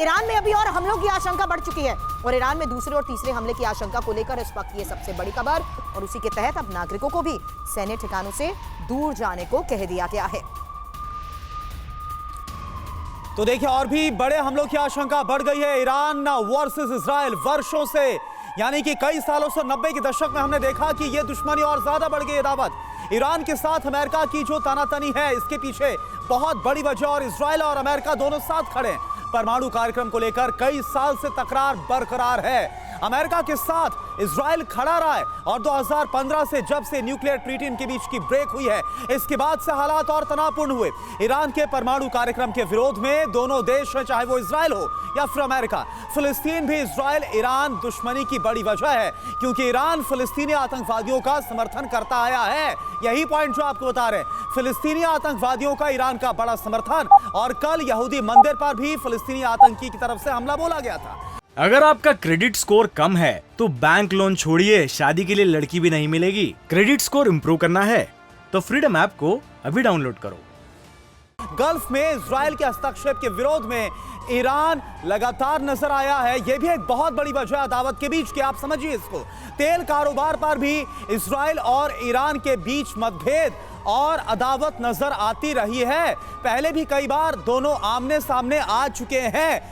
Iran में अभी और हमलों की आशंका बढ़ चुकी है और ईरान में दूसरे और तीसरे हमले की आशंका को लेकर इस वक्त ये सबसे बड़ी खबर और उसी के तहत अब नागरिकों को भी सैन्य ठिकानों से दूर जाने को कह दिया गया है। तो देखिए और भी बड़े हमलों की आशंका बढ़ गई है। ईरान वर्सेस इजराइल वर्षों से यानी कि कई सालों से 90 के दशक में हमने देखा कि यह दुश्मनी और ज्यादा बढ़ गई है। दावत ईरान के साथ अमेरिका की जो तानातनी है इसके पीछे बहुत बड़ी वजह और इजराइल और अमेरिका दोनों साथ खड़े हैं। परमाणु कार्यक्रम को लेकर कई साल से तकरार बरकरार है। अमेरिका के साथ इजराइल खड़ा रहा है और 2015 से जब से न्यूक्लियर ट्रीटी इनके बीच की ब्रेक हुई है इसके बाद से हालात और तनावपूर्ण हुए। ईरान के परमाणु कार्यक्रम के विरोध में दोनों देश हैं, चाहे वो इजराइल हो या फिर अमेरिका। फिलिस्तीन भी इजराइल ईरान दुश्मनी की बड़ी वजह है क्योंकि ईरान फिलिस्तीनी आतंकवादियों का समर्थन करता आया है। यही पॉइंट जो आपको बता रहे हैं, फिलिस्तीनी आतंकवादियों का ईरान का बड़ा समर्थन। और कल यहूदी मंदिर पर भी फिलिस्तीनी आतंकी की तरफ से हमला बोला गया था। अगर आपका क्रेडिट स्कोर कम है तो बैंक लोन छोड़िए, शादी के लिए लड़की भी नहीं मिलेगी। क्रेडिट स्कोर इंप्रूव करना है तो फ्रीडम ऐप को अभी डाउनलोड करो। गल्फ में इजराइल के हस्तक्षेप के विरोध में ईरान लगातार नजर आया है। यह भी एक बहुत बड़ी वजह अदावत के बीच की, आप समझिए इसको। तेल कारोबार पर भी इजराइल और ईरान के बीच मतभेद और अदावत नजर आती रही है। पहले भी कई बार दोनों आमने सामने आ चुके हैं।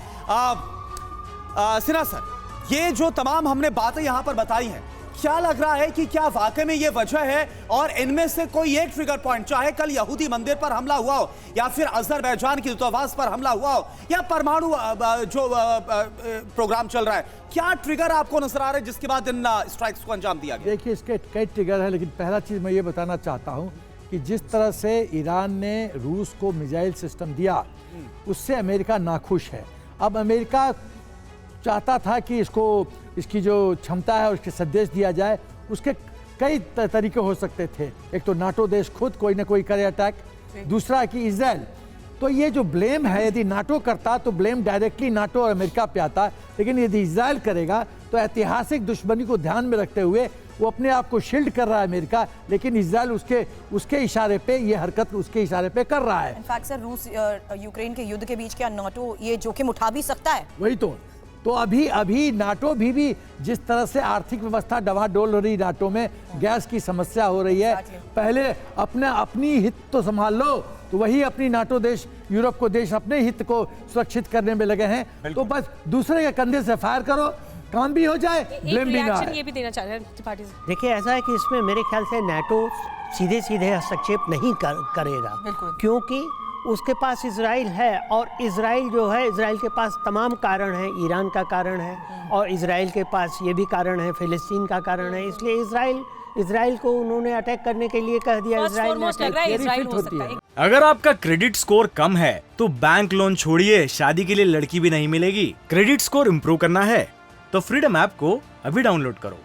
सिन्हा सर, ये जो तमाम हमने बातें यहां पर बताई हैं, क्या लग रहा है कि क्या वाकई में ये वजह है और इनमें से कोई एक ट्रिगर पॉइंट, चाहे कल यहूदी मंदिर पर हमला हुआ हो या फिर अजरबैजान की दूतावास पर हमला हुआ हो या परमाणु जो प्रोग्राम चल रहा है, क्या ट्रिगर आपको नजर आ रहा है जिसके बाद इन स्ट्राइक्स को अंजाम दिया गया? देखिए, इसके कई ट्रिगर है, लेकिन पहला चीज मैं ये बताना चाहता हूं कि जिस तरह से ईरान ने रूस को मिसाइल सिस्टम दिया उससे अमेरिका नाखुश है। अब अमेरिका चाहता था कि इसकी जो क्षमता है उसके संदेश दिया जाए। उसके कई तरीके हो सकते थे। एक तो नाटो देश खुद कोई ना कोई करे अटैक, दूसरा कि इजराइल। तो ये जो ब्लेम है, यदि नाटो करता तो ब्लेम डायरेक्टली नाटो और अमेरिका पे आता, लेकिन यदि इजराइल करेगा तो ऐतिहासिक दुश्मनी को ध्यान में रखते हुए वो अपने आप को शील्ड कर रहा है अमेरिका, लेकिन इजराइल उसके इशारे पे ये हरकत उसके इशारे पे कर रहा है। इनफैक्ट सर, रूस यूक्रेन के युद्ध के बीच क्या नाटो ये जोखिम उठा भी सकता है? वही तो अभी नाटो भी जिस तरह से आर्थिक व्यवस्था डवाडोल हो रही, नाटो में गैस की समस्या हो रही है, पहले अपनी हित तो संभाल लो, तो वही अपनी नाटो देश, यूरोप को देश अपने हित को सुरक्षित करने में लगे हैं। तो बस दूसरे के कंधे से फायर करो, काम भी हो जाए, ब्लेम भी ना आए। ये भी देना चाह रहे हैं पार्टी से। देखिए, ऐसा है कि इसमें मेरे ख्याल से नाटो सीधे हस्तक्षेप नहीं करेगा, क्योंकि उसके पास इजराइल है और इजराइल जो है, इजराइल के पास तमाम कारण है। ईरान का कारण है और इजराइल के पास ये भी कारण है, फिलिस्तीन का कारण है। इसलिए इजराइल को उन्होंने अटैक करने के लिए कह दिया। इजराइल हो सकता है। अगर आपका क्रेडिट स्कोर कम है तो बैंक लोन छोड़िए, शादी के लिए लड़की भी नहीं मिलेगी। क्रेडिट स्कोर इंप्रूव करना है तो फ्रीडम ऐप को अभी डाउनलोड करो।